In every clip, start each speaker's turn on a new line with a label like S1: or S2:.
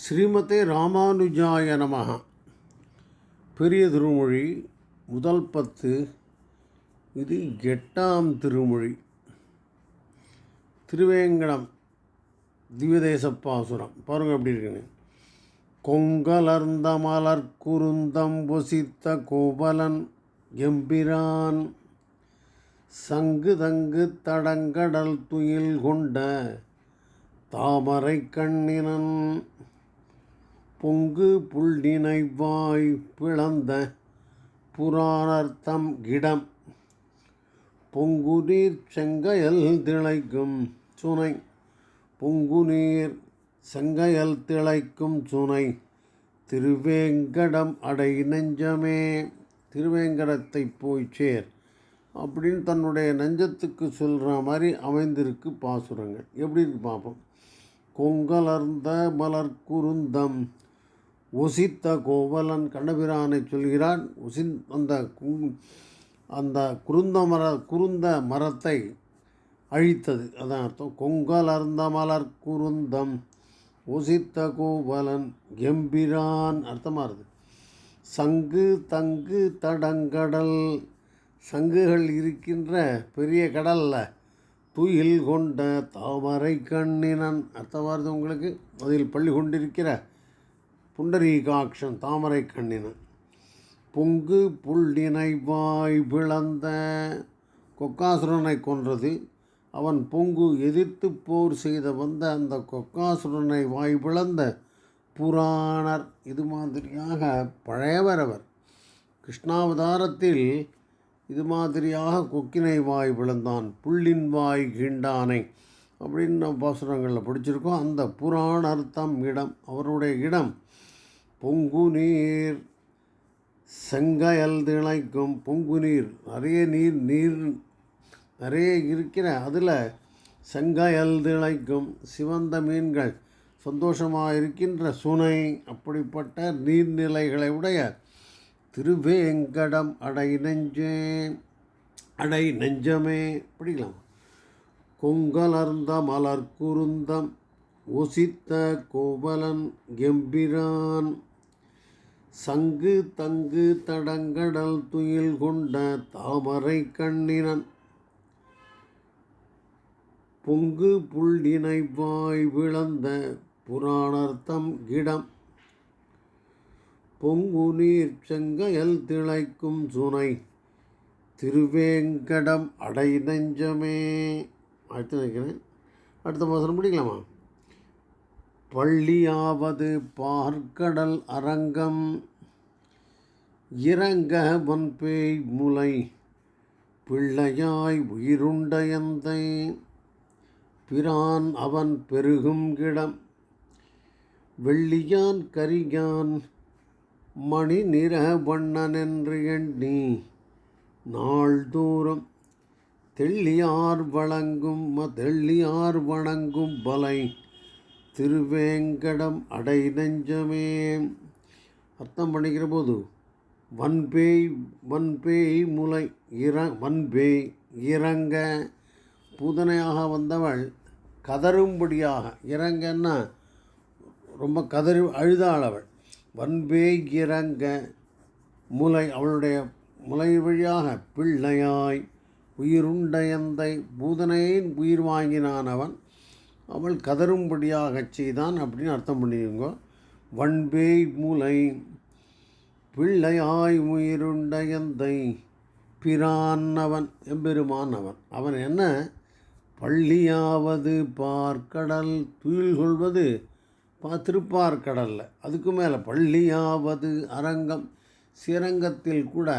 S1: ஸ்ரீமதே ராமானுஜாய நமஹ. பெரிய திருமொழி முதல் 10. இது 8ஆம் திருமொழி. திருவேங்கடம் திவ்யதேச பாசுரம் பாருங்கள் எப்படி இருக்குன்னு. கொங்கலர்ந்த மலர் குருந்தம் பொசித்த கோவலன் எம்பிரான் சங்கு தங்கு தடங்கடல் துயில் கொண்ட தாமரை கண்ணினன் பொங்கு புள்ளினை வாய் பிளந்த புராணர்த்தம் கிடம் பொங்குநீர் செங்கையல் திளைக்கும் சுனை பொங்குநீர் செங்கையல் திளைக்கும் சுனை திருவேங்கடம் அடை நெஞ்சமே. திருவேங்கடத்தை போய் சேர் அப்படின்னு தன்னுடைய நெஞ்சத்துக்கு சொல்கிற மாதிரி அமைந்திருக்கு பாசுரங்கள். எப்படி இருக்கு பார்ப்போம். கொங்கலர்ந்த மலர் குருந்தம் ஒசித்த கோவலன் கண்ணபிரானை சொல்கிறான். அந்த குருந்த மரத்தை அழித்தது, அதான் அர்த்தம். கொங்கலர்ந்த மலர் குருந்தம் ஒசித்த கோவலன் எம்பிரான் அர்த்தமாக இருக்குது. சங்கு தங்கு தடங்கடல், சங்குகள் இருக்கின்ற பெரிய கடலில் துயில் கொண்ட தாமரை கண்ணினன் அர்த்தமானது உங்களுக்கு. அதில் பள்ளி கொண்டிருக்கிற புண்டரீகாட்சன் தாமரை கண்ணினன். பொங்கு புள்ளினை வாய் பிளந்த, கொக்காசுரனை கொன்றது அவன். பொங்கு எதிர்த்து போர் செய்த வந்த அந்த கொக்காசுரனை வாய் பிளந்த புராணர். இது மாதிரியாக பழையவரவர் கிருஷ்ணாவதாரத்தில் இது மாதிரியாக கொக்கினை வாய் பிளந்தான், புள்ளின் வாய் கிண்டானை அப்படின்னு நம்ம பாசுரங்களில் படிச்சிருக்கோம். அந்த புராணர்த்தம் இடம், அவருடைய இடம் பொங்கு நீர் செங்கையல் திளைக்கும். பொங்கு நீர், நிறைய நீர் நிறைய இருக்கிற அதில் செங்கையல் திளைக்கும் சிவந்த மீன்கள் சந்தோஷமாக இருக்கின்ற சுனை, அப்படிப்பட்ட நீர்நிலைகளை உடைய திருவேங்கடம் அடை நெஞ்சமே படிக்கலாம். கொங்கலர்ந்த மலர் குருந்தம் ஒசித்த கோவலன் எம்பிரான் சங்கு தங்கு தடங்கடல் துயில் கொண்ட தாமரை கண்ணினன் பொங்கு புள்ளினை வாய் விளந்த புராணர்த்தம் கிடம் பொங்கு நீர் செங்கையல் திளைக்கும் சுனை திருவேங்கடம் அடை நெஞ்சமே. அடுத்து நினைக்கிறேன். அடுத்த பாசனம் படிக்கலாமா. பள்ளியாவது பார்க்கடல் அரங்கம் இறங்க வன்பேய் முலை பிள்ளையாய் உயிருண்டயந்தை பிரான் அவன் பெருகும் கிடம் வெள்ளியான் கரியான் மணி நிற வண்ணனென்று எண்ணி நாள்தோறும் தெள்ளியார் வணங்கும் பலை திருவேங்கடம் அடை நெஞ்சமே. அர்த்தம் பண்ணிக்கிற போது வன்பேய் முலை வன்பேய் இறங்க, பூதனையாக வந்தவள் கதறும்படியாக, இறங்கன்னா ரொம்ப அழுதாளவள். வன்பேய் இறங்க முலை, அவளுடைய முலை வழியாக பிள்ளையாய் உயிருண்டயந்தை, பூதனையின் உயிர் வாங்கினானவன் அவள் கதறும்படியாகச் செய்தான் அப்படின்னு அர்த்தம் பண்ணிடுங்க. வன்பேய் முலை பிள்ளையாய் உயிருண்டயந்தை பிரான் எம்பெருமான் அவன் என்ன பள்ளியாவது பார்க்கடல், துயில் கொள்வது திருப்பார்கடலில், அதுக்கு மேலே பள்ளியாவது அரங்கம், சிரங்கத்தில் கூட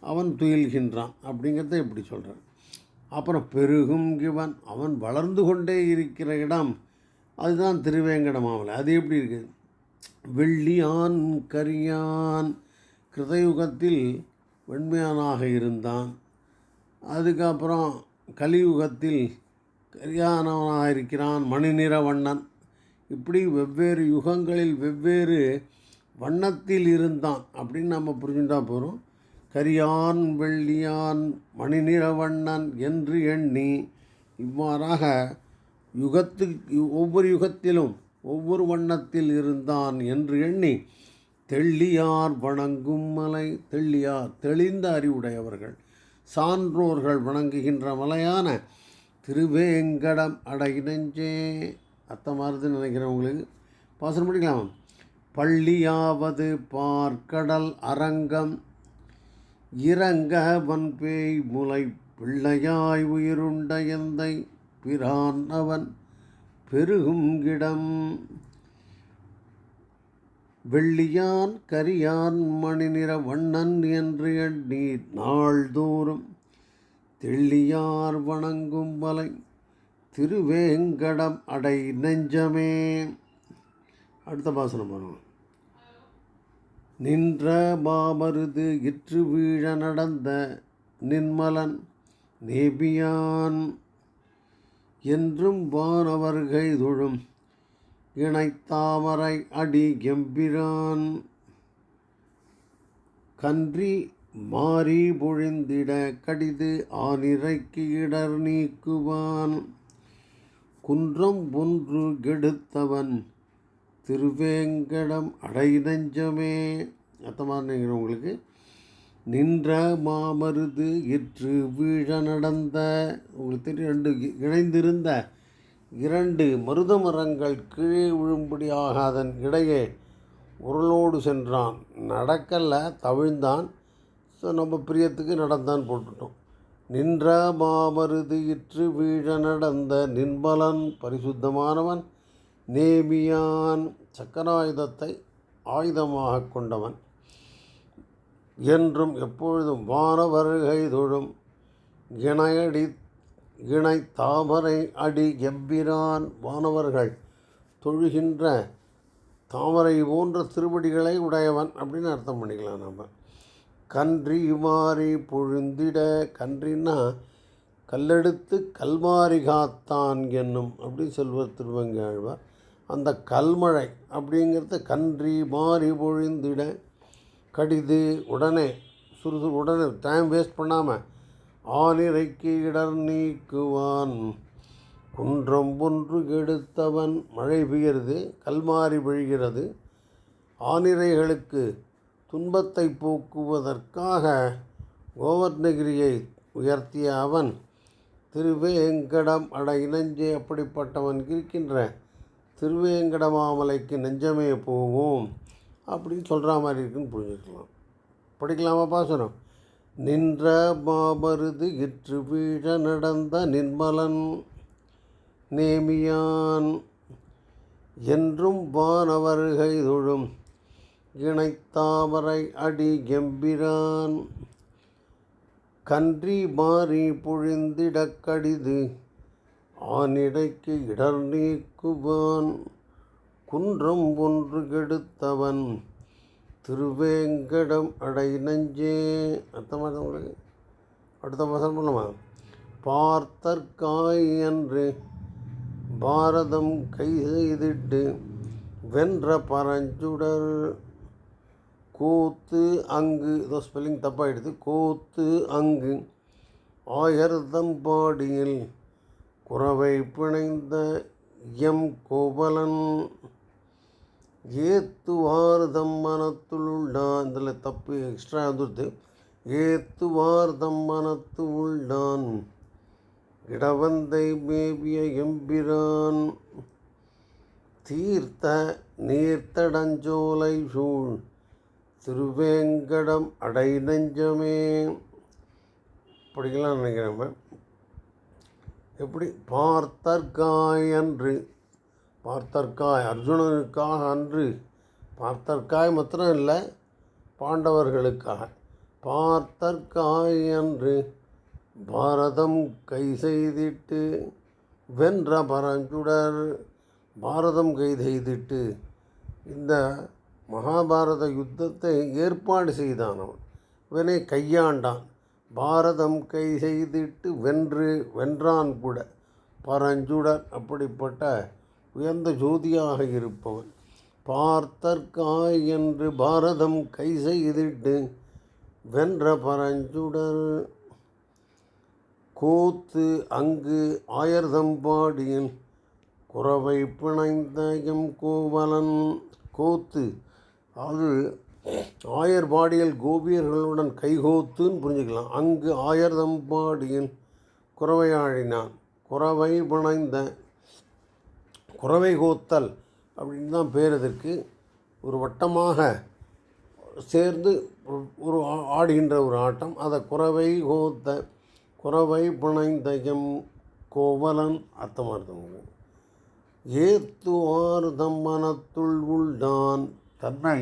S1: அவன் துயில்கின்றான் அப்படிங்கிறத எப்படி சொல்கிறான். அப்புறம் பெருகும் கிவன், அவன் வளர்ந்து கொண்டே இருக்கிற இடம், அதுதான் திருவேங்கடமாவலை. அது எப்படி இருக்குது. வெள்ளியான் கரியான், கிருதயுகத்தில் வெண்மையானாக இருந்தான். அதுக்கப்புறம் கலியுகத்தில் கரியானவனாக இருக்கிறான், மணிநிற வண்ணன். இப்படி வெவ்வேறு யுகங்களில் வெவ்வேறு வண்ணத்தில் இருந்தான் அப்படின்னு நம்ம புரிஞ்சுட்டா போகிறோம். கரியான் வெள்ளியான் மணிநிற வண்ணன் என்று எண்ணி இவ்வாறாக ஒவ்வொரு யுகத்திலும் ஒவ்வொரு வண்ணத்தில் இருந்தான் என்று எண்ணி தெள்ளியார் வணங்கும் மலை. தெள்ளியார் தெளிந்த அறிவுடையவர்கள் சான்றோர்கள் வணங்குகின்ற மலையான திருவேங்கடம் அடை நெஞ்சே. அர்த்தமாறுதுன்னு நினைக்கிறவங்களுக்கு பாசனம் படிக்கலாமா? பள்ளியாவது பார்க்கடல் அரங்கம் இறங்க வன்பேய் முலை பிள்ளையாய் உயிருண்ட எந்தை பிரான் அவன் பெருகும் கிடம். வெள்ளியான் கரியான் மணிநிற வண்ணன் என்று எண்ணி நாள்தோறும் தெள்ளியார் வணங்கும் மலை திருவேங்கடம் அடை நெஞ்சமே. அடுத்த பாசனம் பாருங்கள். நின்ற மாமருது இற்று வீழ நடந்த நின்மலன் நேபியான் என்றும் வானவர்கை தொழும் இணைத்தாமரை அடி எம்பிரான். கன்றி மாறி பொழிந்திட கடிது ஆனிரைக்கு இடர் நீக்குவான். குன்றம் ஒன்று கெடுத்தவன் திருவேங்கடம் அடை நெஞ்சமே. அர்த்தமாக உங்களுக்கு நின்ற மாமருது இற்று வீழ நடந்த, உங்களுக்கு தெரியும், 2 இணைந்திருந்த 2 மருத மரங்கள் கீழே விழும்படியாக அதன் இடையே உருளோடு சென்றான். நடக்கல, தவிழ்ந்தான். ஸோ நம்ம பிரியத்துக்கு நடந்தான் போட்டுட்டோம். நின்ற மாமருது இற்று வீழ நடந்த நின்பலன் பரிசுத்தமானவன் நேமியான் சக்கராயுதத்தை ஆயுதமாக கொண்டவன் என்றும் எப்பொழுதும் வானவர்கை தொழும் இணை தாமரை அடி எம்பிரான். வானவர்கள் தொழுகின்ற தாமரை போன்ற திருவடிகளை உடையவன் அப்படின்னு அர்த்தம் பண்ணிக்கலாம் நம்ம. கன்றி மாறி பொழுந்திட, கன்றின்னா கல்லெடுத்து கல்மாரி காத்தான் என்னும் அப்படி செல்வர் திருவங்கை ஆழ்வார். அந்த கல்மழை அப்படிங்கிறத கன்றி மாறி பொழிந்திட கடிது உடனே உடனே டைம் வேஸ்ட் பண்ணாமல் ஆனிரைக்கு இடர் நீக்குவான். குன்றம் ஒன்று கெடுத்தவன், மழை பெய்கிறது, கல்மாரி பொழிகிறது, ஆனிரைகளுக்கு துன்பத்தை போக்குவதற்காக கோவர்ணகிரியை உயர்த்திய அவன் திருவேங்கடம் அடை நெஞ்சே. அப்படிப்பட்டவன் இருக்கின்ற திருவேங்கடமாமலைக்கு நெஞ்சமே போவோம் அப்படின்னு சொல்கிற மாதிரி இருக்குன்னு புரிஞ்சுக்கலாம். படிக்கலாமா பாசனம்? நின்ற மாமருது இற்று வீழ நடந்த நின்மலன் நேமியான் என்றும் வானவர்கை தொழும் இணைத்தாமரை அடி எம்பிரான். கன்றி மாறி பொழிந்திடக் கடிது ஆனிடைக்கு இடர் நீக்குவான். குன்றம் ஒன்று கெடுத்தவன் திருவேங்கடம் அடை நெஞ்சே. அர்த்தமாக உங்களுக்கு அடுத்த வசனம் பண்ணலாமா? பார்த்தற்காய் என்று பாரதம் கை செய்திட்டு வென்ற பரஞ்சுடர் கோத்து அங்கு, ஏதோ ஸ்பெல்லிங் தப்பாகிடுது, கோத்து அங்கு ஆயர்தம்பாடியில் குறவை பிணைந்த எம் கோவலன் ஏத்துவார் தம்மனத்துள் உள்ளான். இதில் தப்பு எக்ஸ்ட்ரா வந்துடுது. ஏத்துவார் தம்மனத்து உள்ளான் இடவந்தை மேவிய எம்பிரான் தீர்த்த நீர்த்தடஞ்சோலை சூழ் திருவேங்கடம் அடை நெஞ்சமே. படிக்கலாம் நினைக்கிறேன். எப்படி? பார்த்தற்காய் அன்று, பார்த்தற்காய் அர்ஜுனனுக்காக அன்று, பார்த்தற்காய் மாத்திரம் இல்லை, பாண்டவர்களுக்காக. பார்த்தற்காய் அன்று பாரதம் கை செய்திட்டு வென்ற பரஞ்சுடர், பாரதம் கை செய்திட்டு இந்த மகாபாரத யுத்தத்தை ஏற்பாடு செய்தான். அவன் இவனை கையாண்டான். பாரதம் கை செய்திட்டு வென்றான் கூட. பரஞ்சுடர் அப்படிப்பட்ட உயர்ந்த ஜோதியாக இருப்பவன். பார்த்தற்காய் என்று பாரதம் கை செய்திட்டு வென்ற பரஞ்சுடர் கோத்து அங்கு ஆயர்தம்பாடியில் குரவை பிணைந்த எம் கோவலன். கோத்து அது ஆயர்பாடியில் கோபியர்களுடன் கைகோத்துன்னு புரிஞ்சுக்கலாம். அங்கு ஆயர்தம்பாடியில் குரவையாழினான். குரவை பிணைந்த குரவை கோத்தல் அப்படின்னு தான் பேர். இதற்கு ஒரு வட்டமாக சேர்ந்து ஒரு ஆடுகின்ற ஒரு ஆட்டம். அதை குரவை கோத்த குரவை பிணைந்த எம் கோவலன் அர்த்தம். ஏத்துவார் தம் மனத்துள் உள்தான். தன்னை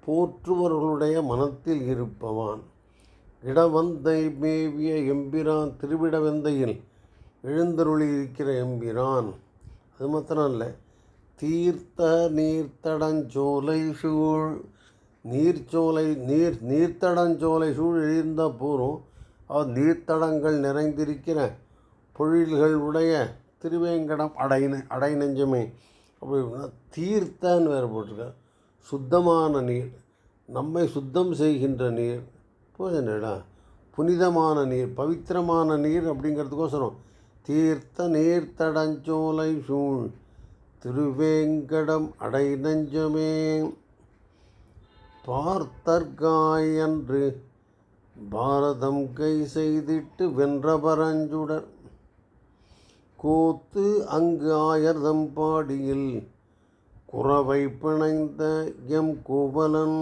S1: போற்றுவர்களுடைய மனத்தில் இருப்பவான். இடவந்தை மேவிய எம்பிரான். திருவிடவந்தையில் எழுந்தருளி இருக்கிற எம்பிரான். அது மாத்திரம் இல்லை, தீர்த்த நீர்த்தடஞ்சோலை சூழ். நீர்த்தடஞ்சோலை சூழ் எழுந்த போரும் அவர் நீர்த்தடங்கள் நிறைந்திருக்கிற பொழில்கள் உடைய திருவேங்கடம் அடை நெஞ்சமே. அப்படின்னா தீர்த்தன்னு வேறு போட்டிருக்க. சுத்தமான நீர், நம்மை சுத்தம் செய்கின்ற நீர். போதுடா, புனிதமான நீர், பவித்திரமான நீர் அப்படிங்கிறதுக்கோசரம் தீர்த்த நீர்த்தடஞ்சோலை சூழ் திருவேங்கடம் அடை நெஞ்சமே. பார்த்தற்காயன்று பாரதம் கை செய்திட்டு வென்ற பரஞ்சுடர். கோத்து அங்கு ஆயர்தம் பாடியில் குரவை பிணைந்த எம் கோவலன்.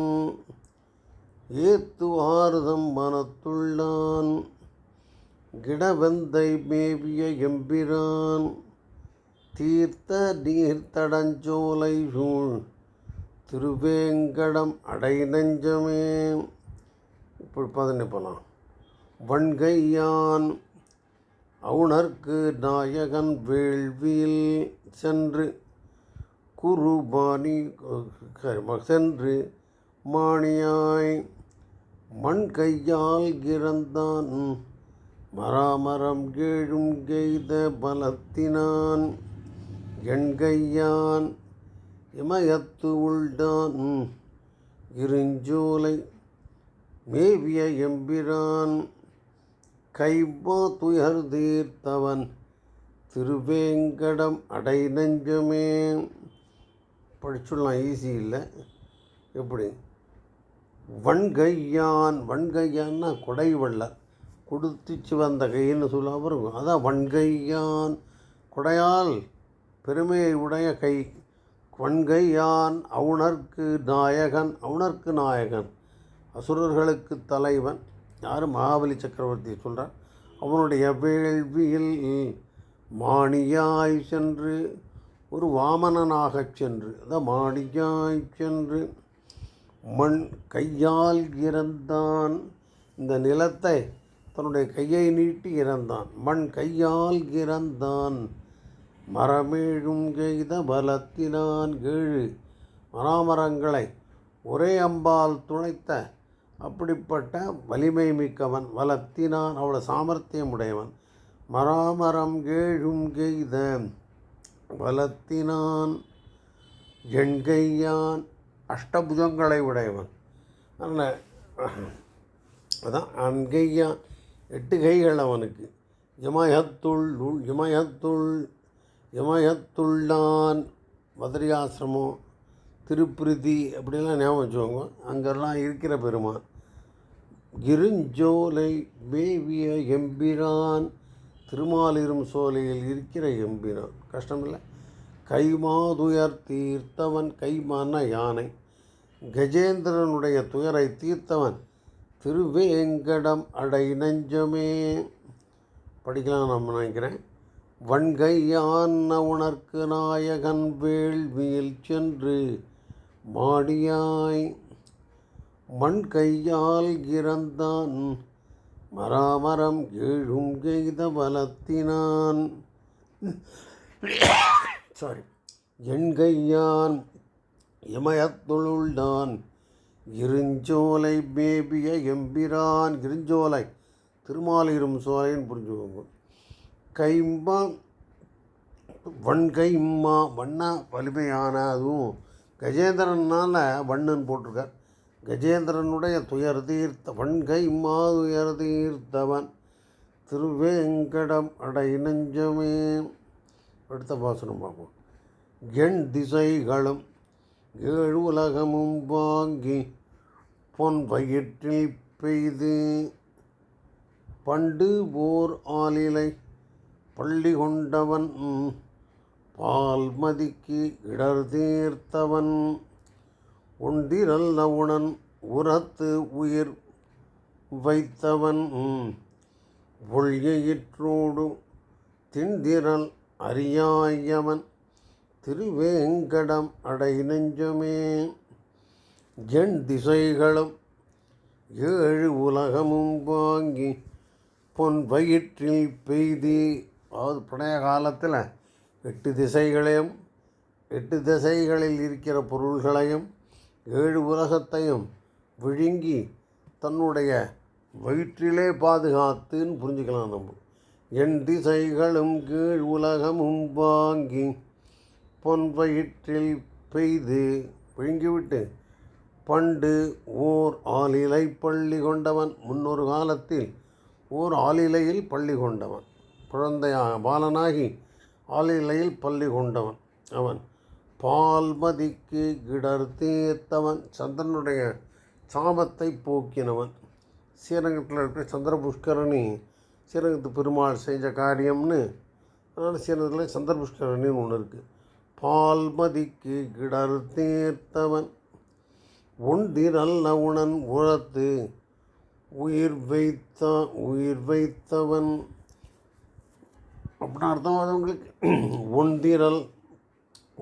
S1: ஏத்துவார்தம் மனத்துள்ளான். கிடவெந்தை மேவிய எம்பிரான். தீர்த்த நீர்த்தடஞ்சோலை சூழ் திருவேங்கடம் அடை நெஞ்சமே. இப்போ 15 போகலாம். வன்கையான் அவுணர்க்கு நாயகன் வேள்வியில் சென்று குருபாணி சென்று மாணியாய் மண் கையால் கிறந்தான். மராமரம் கேழும் கெய்த பலத்தினான். எண்கையான் இமயத்து உள்டான். இருஞ்சோலை மேவிய எம்பிரான். கைமா துயர் தீர்த்தவன் திருவேங்கடம் அடை நெஞ்சமே. படிச்சுடலாம், ஈஸி இல்லை. எப்படி? வன்கையான்னா கொடை வள்ளல், கொடுத்துச்சு வந்த கைன்னு சொல்லாமல் இருக்கும். அதான் வன்கையான், கொடையால் பெருமையை உடைய கை. வன்கையான் அவுணர்க்கு நாயகன். அவுணர்க்கு நாயகன், அசுரர்களுக்கு தலைவன். யார்? மகாபலி சக்கரவர்த்தி சொல்கிறார். அவனுடைய வேள்வியில் மாணியாய் சென்று, ஒரு வாமனனாகச் சென்று, அதான் மாணியாய் சென்று மண் கையால் இறந்தான். இந்த நிலத்தை தன்னுடைய கையை நீட்டி இறந்தான். மண் கையால் இறந்தான். மரமேழும் கெய்த பலத்தினான். 7 மராமரங்களை ஒரே அம்பால் துளைத்த அப்படிப்பட்ட வலிமை மிக்கவன். பலத்தினான், அவ்வளோ சாமர்த்தியம் உடையவன். மராமரம் 7 கெய்த பலத்தினான். எண்கையான், அஷ்டபுஜங்களை உடையவன். அதனால் அதான் அன்கையான், 8 கைகள் அவனுக்கு. இமயத்துள்ளான் மதுரையாசிரமம், திருப்பிருதி அப்படிலாம் ஞாபகம் வச்சுக்கோங்க. அங்கெல்லாம் இருக்கிற பெருமான். இருஞ்சோலை மேவிய எம்பிரான். திருமாலிரும் சோலையில் இருக்கிற எம்பிரான். கஷ்டமில்லை. கைமாதுயர் தீர்த்தவன். கைமான யானை. கஜேந்திரனுடைய துயரை தீர்த்தவன் திருவேங்கடம் அடை நெஞ்சமே. படிக்கலாம் நம்ம நினைக்கிறேன். வன்கையான் உணர்க்கு நாயகன் வேள்வியில் சென்று மாடியாய் மண் கையால் இறந்தான். மராமரம் 7 கெய்த பலத்தினான். எண்கையான் இமயத்துள்ளான். இருஞ்சோலை மேபிய எம்பிரான். இருஞ்சோலை திருமாலிரும் சோலைன்னு புரிஞ்சுக்கோங்க. கைமா வன்கைம்மா, வண்ணா வலிமையான. அதுவும் கஜேந்திரனால் வண்ணுன்னு போட்டிருக்கார். கஜேந்திரனுடைய துயர் தீர்த்த வன்கைம்மா துயர் தீர்த்தவன் திருவேங்கடம் அடை நெஞ்சமே. அடுத்த பாசனம் பார்ப்போம். எண் திசைகளும் ஏழு உலகமும் வாங்கி பொன் வயிற்றில் பெய்து பண்டு ஓர் ஆலிலை பள்ளி கொண்டவன் பால்மதிக்கு இடர் தீர்த்தவன் ஒன்றிரல்ல உணன் உரத்து உயிர் வைத்தவன் ஒள்யிற்றோடு திண்டிரல் அறியாயவன் திருவேங்கடம் அடை நெஞ்சமே. எண் திசைகளும் ஏழு உலகமும் வாங்கி பொன் வயிற்றில் பெய்தி. அதாவது பழைய காலத்தில் 8 திசைகளையும் 8 திசைகளில் இருக்கிற பொருள்களையும் 7 உலகத்தையும் விழுங்கி தன்னுடைய வயிற்றிலே பாதுகாத்துன்னு புரிஞ்சுக்கலாம் நம்ம. எண் திசைகளும் கீழ் உலகமும் வாங்கி பொன் வயிற்றில் பெய்து விழுங்கிவிட்டு பண்டு ஓர் ஆலிலை பள்ளி கொண்டவன். முன்னொரு காலத்தில் ஓர் ஆலிலையில் பள்ளி கொண்டவன், குழந்தையாக பாலனாகி ஆலிலையில் பள்ளி கொண்டவன். அவன் பால்மதிக்கு இடர் தீர்த்தவன், சந்திரனுடைய சாபத்தை போக்கினவன். ஸ்ரீரங்கத்தில் இருக்கிற சந்திர புஷ்கரணி ஸ்ரீரங்கத்து பெருமாள் செஞ்ச காரியம்னு, அதனால் ஸ்ரீரங்கத்தில் சந்திர புஷ்கரணின்னு ஒன்று இருக்குது. பால்மதிக்கு இடர் தீர்த்தவன் ஒன்றிரல்ல உணன் உழத்து உயிர் வைத்தவன் அப்படின்னு அர்த்தம். அவங்களுக்கு ஒன்றிரல்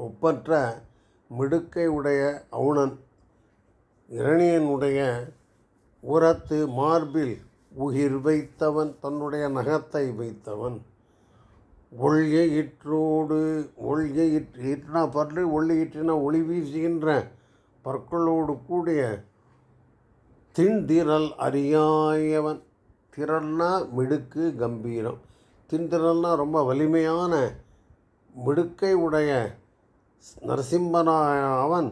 S1: ஒப்பற்ற மிடுக்கை உடைய அவுணன் இரணியனுடைய உரத்து மார்பில் உயிர் வைத்தவன், தன்னுடைய நகத்தை வைத்தவன். ஒள்யிற்றோடு ஈற்றினா பற்று, ஈற்றினா ஒளி வீசுகின்ற பற்களோடு கூடிய திண்டிரல் அறியாயவன். திரள்னா மிடுக்கு கம்பீரம், திண்டிரல்னா ரொம்ப வலிமையான மிடுக்கை உடைய நரசிம்மனாய அவன்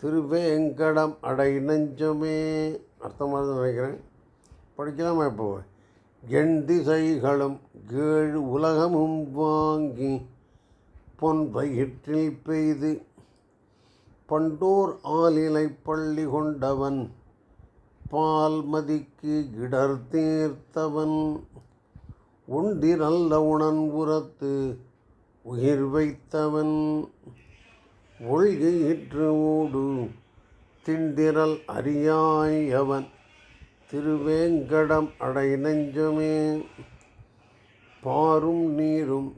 S1: திருவேங்கடம் அடை நெஞ்சமே. அர்த்தமாக நினைக்கிறேன், படிக்கலாமா? இப்போ எண் திசைகளும் ஏழு உலகமும் வாங்கி பொன் வயிற்றில் பெய்து பண்டோர் ஆலிலை பள்ளி கொண்டவன் பால்மதிக்கு இடர் தீர்த்தவன் ஒன்றிரல்ல உணன் உரத்து உயிர் வைத்தவன் ஒள்யிற்றோடு திண்டிரல் அறியாயவன் திருவேங்கடம் அடை நெஞ்சமே. பாரும் நீரும்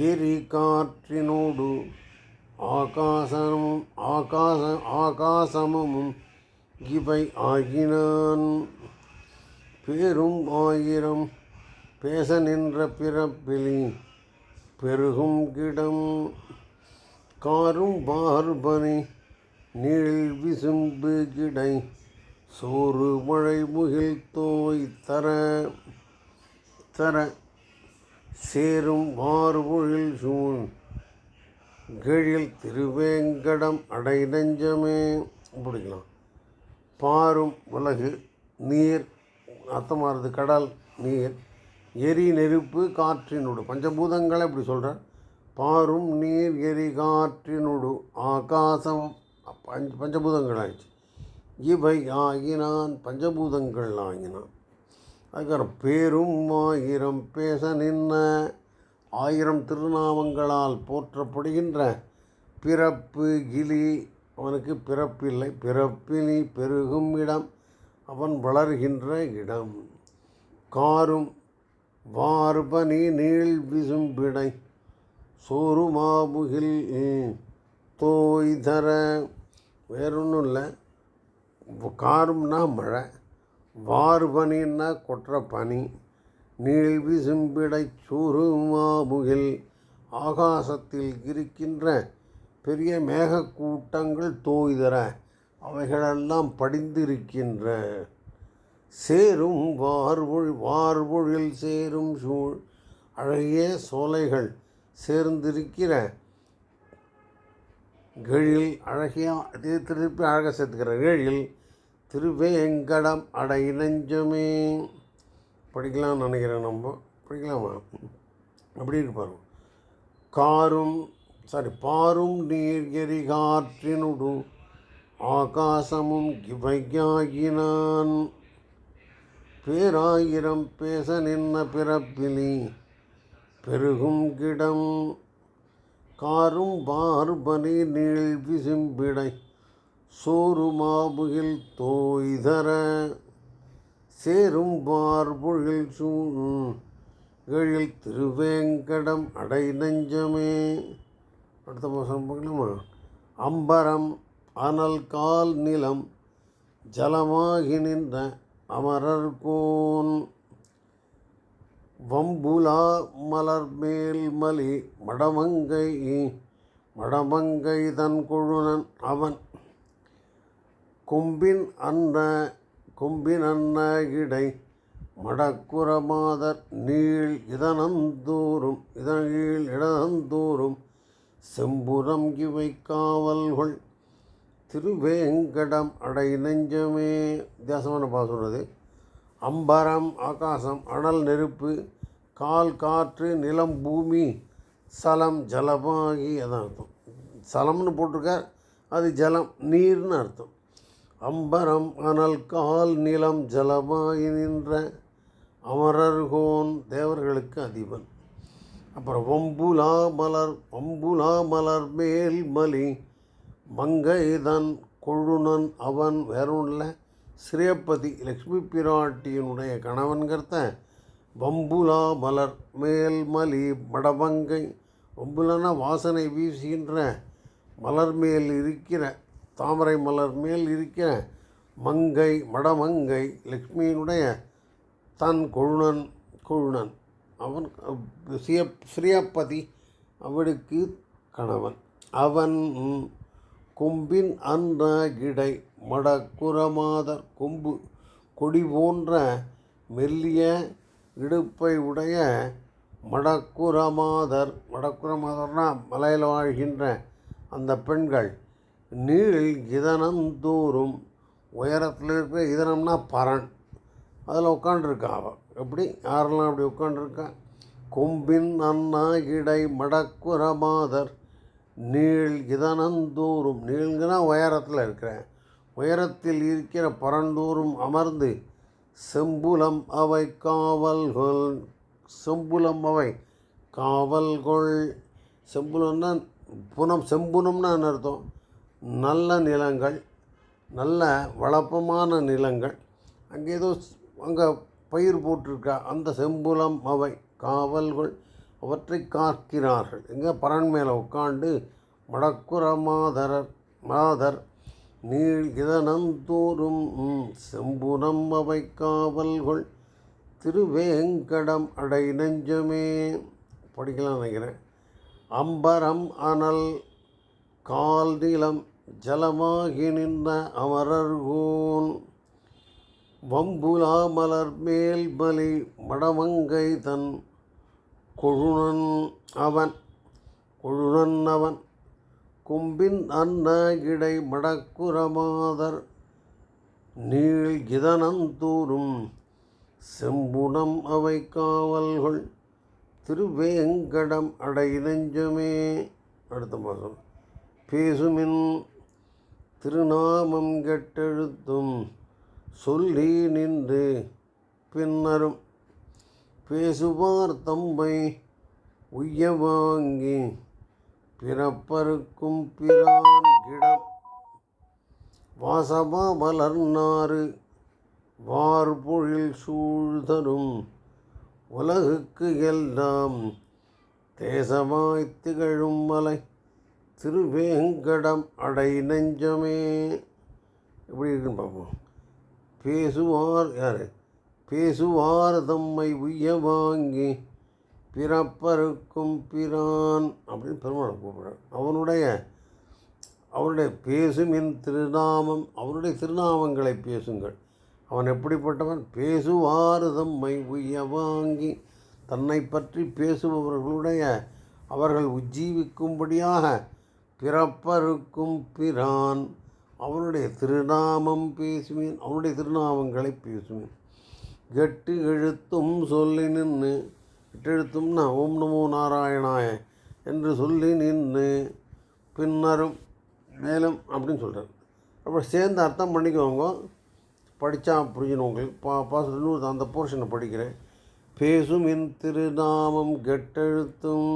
S1: எரி காற்றினோடு ஆகாசமும் இவை ஆகினான். பேரும் ஆயிரம் பேச நின்ற பிறப்பிலி பெருகும் கிடம் காரும் பார்பனை நீள் விசும்பு கிடை சோறு மழை முகில் தோய் தர சேரும் வார்பொழில் சூழ் கெழில் திருவேங்கடம் அடை நெஞ்சமே. பிடிக்கலாம். பாரும் உலகு, நீர் அர்த்தமாகிறது கடல், நீர், எரி நெருப்பு, காற்றினோடு, பஞ்சபூதங்களை இப்படி சொல்கிறார். பாரும் நீர் எரி காற்றினோடு ஆகாசம் பஞ்சபூதங்கள் ஆயிடுச்சு. இவை ஆகினான், பஞ்சபூதங்கள் ஆகினான். அதுக்கப்புறம் பேரும் ஆயிரம் பேச நின்ன, 1000 திருநாமங்களால் போற்றப்படுகின்ற பிறப்பு கிளி, அவனுக்கு பிறப்பில்லை, பிறப்பினி பெருகும் இடம், அவன் வளர்கின்ற இடம். காரும் வார்பனி நீள் விசும்பிடை சோறு மாமுகில் தோய் தர. வேறொன்றும் இல்லை, காரும்னா மழை, வார்பனின்னா கொற்ற பனி, நீள் விசும்பிடை சோறு மாமுகில் ஆகாசத்தில் இருக்கின்ற பெரிய மேகக்கூட்டங்கள் தோய்தர, அவைகளெல்லாம் படிந்திருக்கின்ற. சேரும் வார்பொழில் சேரும் சூழ், அழகிய சோலைகள் சேர்ந்திருக்கிற கெழில், அழகிய திருப்பி அழக சேர்த்துக்கிற கெழில் திருவேங்கடம் அடை நெஞ்சமே. படிக்கலாம்னு நினைக்கிறேன். நம்ம படிக்கலாமா? அப்படி இருப்பாரு. பாரும் நீர் எரிகாற்றினுடு ஆகாசமும் இவையாகினான். பேராயிரம் பேச நின்ன பிறப்பிலி பெருகும் கிடம் காரும் பார்பனி நீள் விசும்பிடை சோறு மாபுகில் தோய்தர சேரும் பார்பொழில் சூழில் திருவேங்கடம் அடை நெஞ்சமே. அடுத்த மாதம் பார்க்கலாமா? அம்பரம் அனல் கால் நிலம் ஜலமாகி நின்ற அமரர்கோன் வம்புலா மலர் மேல் மலி மடமங்கை தன் கொழுனன் அவன் கொம்பின் அன்ன இடை மடக்குரமாதர் நீள் இடந்தோறும் செம்புறம் இவை காவல்கள் திருவேங்கடம் அடை நெஞ்சமே. வித்தியாசமான பாசுறது. அம்பரம் ஆகாசம், அனல் நெருப்பு, கால் காற்று, நிலம் பூமி, சலம் ஜலமாகி, அதான் அர்த்தம். சலம்னு போட்டிருக்கார், அது ஜலம் நீர்னு அர்த்தம். அம்பரம் அனல் கால் நிலம் ஜலமாகி நின்ற அமரர்கோன் தேவர்களுக்கு அதிபன். அப்புறம் வம்புலா மலர் மேல் மலி மங்கைதன் கொழுனன் அவன். வேறும் ஸ்ரீயப்பதி லக்ஷ்மி பிராட்டியினுடைய கணவன்கிறத வம்புலா மலர் மேல் மலி மடமங்கை. வம்புலனா வாசனை வீசுகின்ற மலர் மேல் இருக்கிற தாமரை மலர் மேல் இருக்கிற மங்கை மடமங்கை லக்ஷ்மியினுடைய தன் கொழுனன் அவன் ஸ்ரீயப்பதி அவளுக்கு கணவன். அவன் கொம்பின் அன்ற கிடை மடக்குரமாதர் கொம்பு கொடி போன்ற மெல்லிய இடுப்பை உடைய மடக்குரமாதர்னா மலையில் வாழ்கின்ற அந்த பெண்கள் நீள் இதனந்தோறும் உயரத்தில் இருக்கிற இதனம்னா பரண், அதில் உட்காண்டிருக்கா அவள். எப்படி யாரெல்லாம் அப்படி உட்காண்டிருக்கா? கொம்பின் அன்னா இடை மடக்குரமாதர் நீள் இதனந்தோறும். நீள்னா உயரத்தில் இருக்கிற, உயரத்தில் இருக்கிற பரந்தோறும் அமர்ந்து செம்புலம் அவை காவல்கள். செம்புலம்னா செம்புனம்னா அர்த்தம் நல்ல நிலங்கள், நல்ல வளப்பமான நிலங்கள். அங்கே பயிர் போட்டிருக்கா, அந்த செம்புலம் அவை காவல்கள் அவற்றை காக்கிறார்கள். எங்கே? பரன் மேலே உட்காண்டு மாதர் நீள் இதனந்தோறும் செம்புனம் அவை காவல்கள் திருவேங்கடம் அடை நெஞ்சமே. படிக்கலாம் நினைக்கிறேன். அம்பரம் அனல் கால் நிலம் ஜலமாகி நின்ற அமரர்கோன் வம்புலா மலர் மேல் மலி மடமங்கை தன் கொழுனன் அவன் கொம்பின் அன்ன இடை மடக்குரமாதர் நீள் இதனந்தோறும் செம்புனம் அவை காவல்கள் திருவேங்கடம் அடை நெஞ்சமே. அடுத்த மாதம். பேசுமின் திருநாமம் கெட்டெழுத்தும் சொல்லி நின்று பின்னரும் பேசுவார் தம்மை உய்ய வாங்கி பிறப்பருக்கும் பிரான் கிடம் வாசமா மலர்நாறு வார்பொழில் சூழ்தரும் உலகுக்கு எல்லாம் தேசமாய் திகழும் மலை திருவேங்கடம் அடை நெஞ்சமே. எப்படி இருக்குன்னு பார்ப்போம். பேசுவார் யார்? பேசுவார் தம்மை உய்ய வாங்கி பிறப்பருக்கும் பிரான் அப்படின்னு பெருமாளை கூப்பிடுறார். அவருடைய பேசுமின் திருநாமம், அவருடைய திருநாமங்களை பேசுங்கள். அவன் எப்படிப்பட்டவன்? பேசுவார் தம்மை உய்ய வாங்கி, தன்னை பற்றி பேசுபவர்களுடைய அவர்கள் உஜ்ஜீவிக்கும்படியாக பிறப்பருக்கும் பிரான் அவனுடைய திருநாமம் பேசுவேன், அவனுடைய திருநாமங்களை பேசுவேன். எட்டு எழுத்தும் சொல்லி நின்று, எட்டு எழுத்தும்னா ஓம் நமோ நாராயணாய என்று சொல்லி நின்று பின்னரும் மேலும் அப்படின்னு சொல்கிறார். அப்புறம் சேர்ந்து அர்த்தம் பண்ணிக்குவாங்க, படித்தா புரிஞ்சிடும் உங்களுக்கு. பாசம் அந்த போர்ஷனை படிக்கிறேன். பேசும் என் திருநாமம் கெட்டெழுத்தும்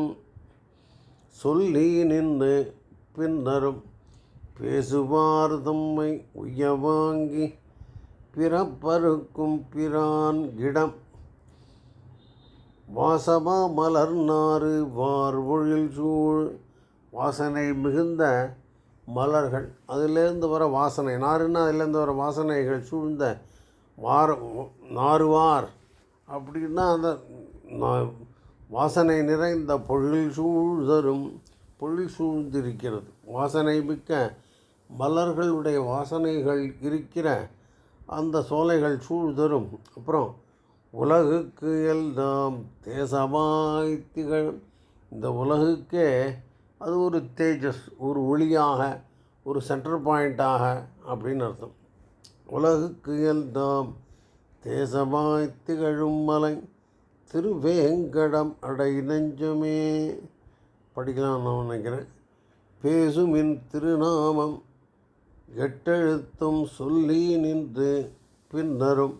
S1: சொல்லி நின்று பின்னரும் பேசுவார் தம்மை உயவாங்கி பிறப்பருக்கும் பிரான் கிடம் வாசமா மலர் நாறு வார்வொழில் சூழ். வாசனை மிகுந்த மலர்கள், அதிலேருந்து வர வாசனை, நாறுன்னா அதிலேருந்து வர வாசனைகள் சூழ்ந்த நாறுவார் அப்படின்னா அந்த வாசனை நிறைந்த பொழில் சூழ்தரும். பொழில் சூழ்ந்திருக்கிறது வாசனை மிக்க மலர்களுடைய வாசனைகள் இருக்கிற அந்த சோலைகள் சூழ்தரும். அப்புறம் உலகுக்கு எல்லாம் தேசமாய் திகழும். இந்த உலகுக்கே அது ஒரு தேஜஸ், ஒரு ஒளியாக, ஒரு சென்டர் பாயிண்ட்டாக அப்படின்னு அர்த்தம். உலகுக்கு எல்லாம் தேசமாய் திகழும் மலை திருவேங்கடம் அடை நெஞ்சமே. படிக்கலாம் நான் நினைக்கிறேன். பேசும் என் திருநாமம் எட்டெழுத்தும் சொல்லி நின்று பின்னரும்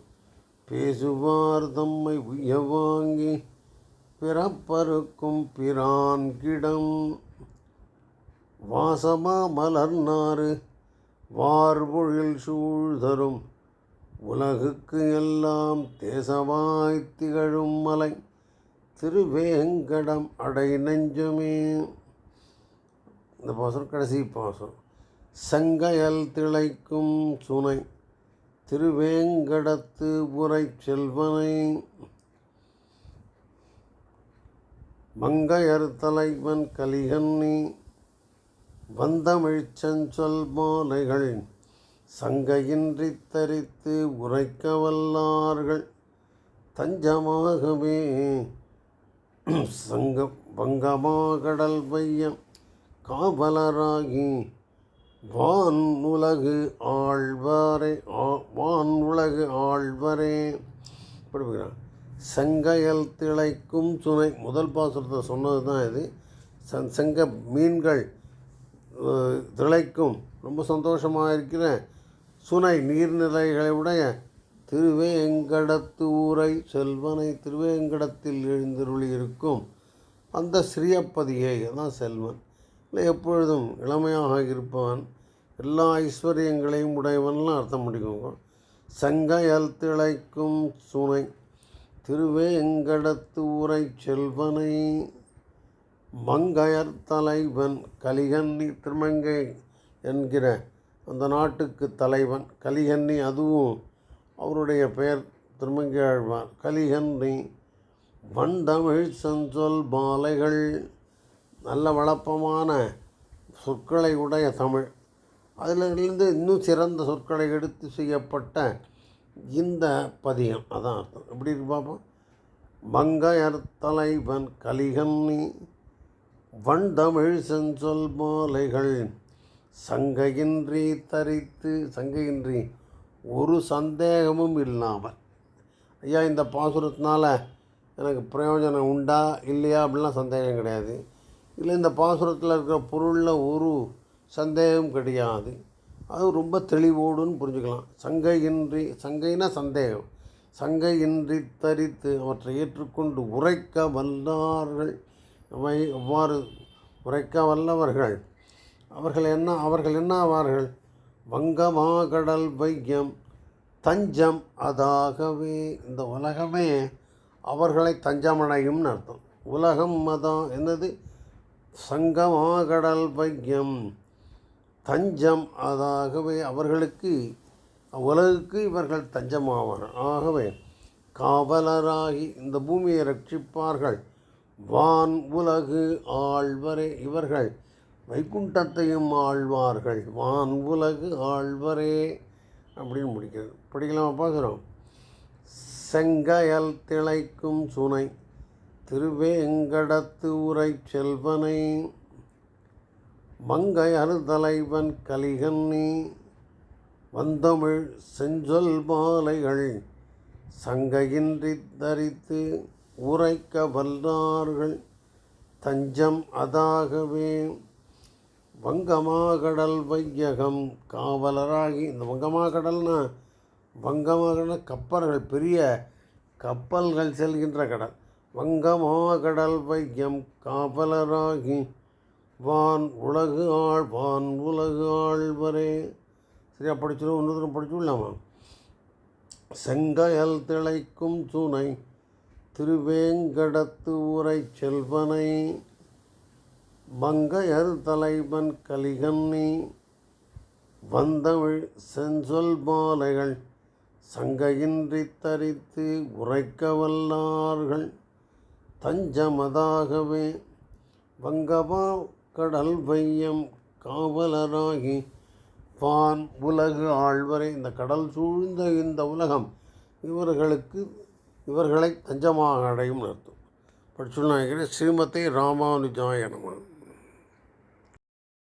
S1: பேசுவார் தம்மை உயவாங்கி பிறப்பருக்கும் பிரான் கிடம் வாசமா மலர் நாறு வார்பொழில் சூழ்தரும். உலகுக்கு எல்லாம் தேசமாய் திகழும் மலை திருவேங்கடம் அடை நெஞ்சமே. இந்த பாசம் கடைசி பாசம். சங்கையல் திளைக்கும் சுனை திருவேங்கடத்து உரை செல்வனை மங்கையர் தலைவன் கலிகன்னி வந்தமிழ்ச்சொல் மாலைகள் சங்கையின்றி தரித்து உரைக்க வல்லார்கள் தஞ்சமாகவே வங்கமாகடல் வையம் காவலராகி வான் உலகு ஆழ்வாரே படிக்கிறான். செங்கையல் திளைக்கும் சுனை. முதல் பாசுரத்தை சொன்னது தான் இது. செங்க மீன்கள் திளைக்கும், ரொம்ப சந்தோஷமாக இருக்கிற சுனை நீர்நிலைகளை உடைய திருவேங்கடத்து ஊரை செல்வனை. திருவேங்கடத்தில் எழுந்தருளி இருக்கும் அந்த ஸ்ரீயப்பதியை தான் செல்வன். இல்லை, எப்பொழுதும் இளமையாக இருப்பவன், எல்லா ஐஸ்வர்யங்களையும் உடையவன்லாம் அர்த்தம் முடிக்குங்க. சங்கையல் திளைக்கும் சுனை திருவேங்கடத்து ஊரை செல்வனை மங்கையர் தலைவன் கலிகன்னி. திருமங்கை என்கிற அந்த நாட்டுக்கு தலைவன் கலிகன்னி, அதுவும் அவருடைய பெயர் திருமங்கை ஆழ்வார். கலிகன்னி வண்டமிழ் செஞ்சொல் மாலைகள். நல்ல வழப்பமான சொற்களை உடைய தமிழ், அதிலிருந்து இன்னும் சிறந்த சொற்களை எடுத்து செய்யப்பட்ட இந்த பதியம். அதான் அர்த்தம். எப்படி இருக்கு பார்ப்போம். மங்கையர் தலைவன் கலிகன்னி வண்டமிழ் செஞ்சொல் மாலைகள் சங்கையின்றி தரித்து. சங்கையின்றி, ஒரு சந்தேகமும் இல்லாமல். ஐயா, இந்த பாசுரத்தினால எனக்கு பிரயோஜனம் உண்டா இல்லையா அப்படிலாம் சந்தேகம் கிடையாது. இல்லை, இந்த பாசுரத்தில் இருக்கிற பொருளில் ஒரு சந்தேகம் கிடையாது. அது ரொம்ப தெளிவோடுன்னு புரிஞ்சுக்கலாம். சங்கையின்றி, சங்கைனா சந்தேகம், சங்கையின்றி தரித்து அவற்றை ஏற்றுக்கொண்டு உரைக்க வல்லார்கள். எவ்வாறு உரைக்க வல்லவர்கள்? அவர்கள் என்ன ஆவார்கள்? வங்கமாகடல் வையம் தஞ்சம் அதாகவே. இந்த உலகமே அவர்களை தஞ்சமடையும்னு அர்த்தம். உலகம் அதான் என்னது? சங்கமாகடல் வையம் தஞ்சம் அதாகவே. அவர்களுக்கு, உலகுக்கு இவர்கள் தஞ்சமாவார். ஆகவே காவலராகி இந்த பூமியை ரட்சிப்பார்கள். வான் உலகு ஆழ்வரே. இவர்கள் வைகுண்டத்தையும் ஆழ்வார்கள். வான் உலகு ஆழ்வரே அப்படின்னு முடிக்கிறது. படிக்கலாமா பார்க்குறோம். செங்கையல் திளைக்கும் சுனை திருவேங்கடத்து உரை செல்வனை மங்கையர் தலைவன் கலிகன்னி வந்தமிழ் செஞ்சொல் மாலைகள் சங்கையின்றி தரித்து உரைக்க வல்லார்கள் தஞ்சம் அதாகவே வங்கமாகடல் வையகம் காவலராகி. இந்த வங்கமாகடல்னா கப்பல்கள், பெரிய கப்பல்கள் செல்கின்ற கடல். வங்கமாகடல் வையம் காவலராகி வான் உலகு ஆழ்வரே. சரியா படிச்சிடும், இன்னொரு படிச்சுடலாமா? செங்கயல் திளைக்கும் சுனை திருவேங்கடத்து உரை செல்வனை மங்கையர் தலைவன் கலிகன்னி வந்தமிழ் செஞ்சொல் மாலைகள் சங்கையின்றி தரித்து உரைக்க வல்லார்கள் தஞ்சமதாகவே வங்கமா கடல் வையம் காவலராகி வான் உலகு ஆழ்வரை. இந்த கடல் சூழ்ந்த இந்த உலகம் இவர்களை தஞ்சமாக அடையும் அர்த்தம். படிச்சுள்ள ஸ்ரீமதி ராமானுஜாய நமः.